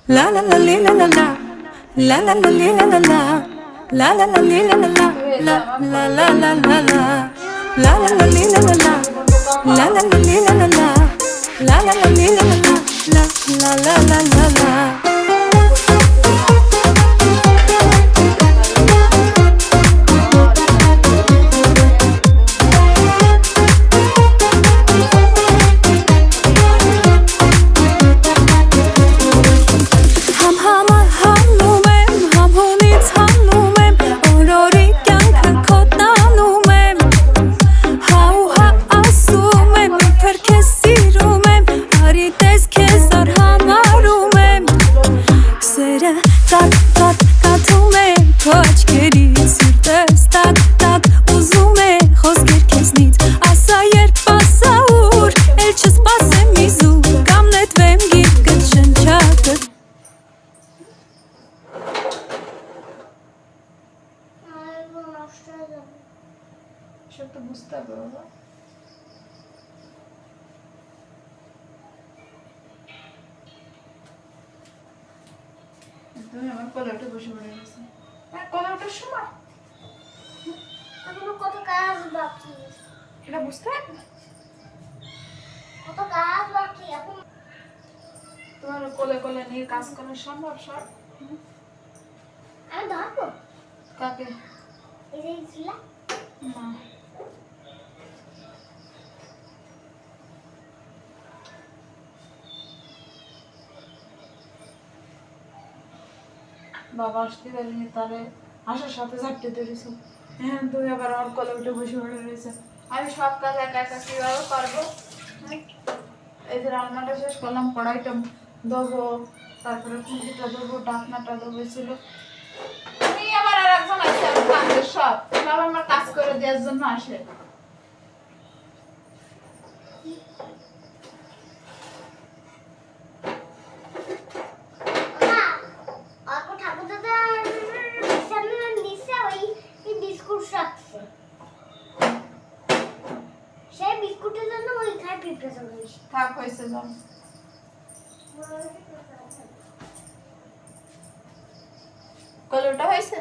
La la la li la la la. La la la li la la la. La la la li la la la. La la la la la la. La la la li la la la. La la la li la la la. La la la li la la la. La la la la la. সব তো বুঝতে হবে বাবা। তুমি আমার কোলে উঠে বসে পড়ে গেছে। কোলে ওঠার সময় এখনো কত কাজ বাকি। এটা বুঝতে হবে কত কাজ বাকি এখন। তোমার কোলে কোলে নিয়ে কাজ করা সম্ভব সব? আমি ধরবো কাকে? এই যে ছিল না বাবা আসতে পারিনি, তারে আসার সাথে চারটে ধরেছি। হ্যাঁ তুই আবার আমার কোলে উঠে বসে পড়ে রয়েছে। আমি সব কাজ একা একা কিভাবে পারবো? এই যে রান্নাটা শেষ করলাম, কড়াইটা দেবো, তারপরে খুঁজিটা দেবো, ঢাকনাটা দেবো ছিল। তুমি আবার আর একজন আসছে কাজের সব আমার কাজ করে দেওয়ার জন্য আসে। থাক হয়েছে যাও। কলটা হয়েছে।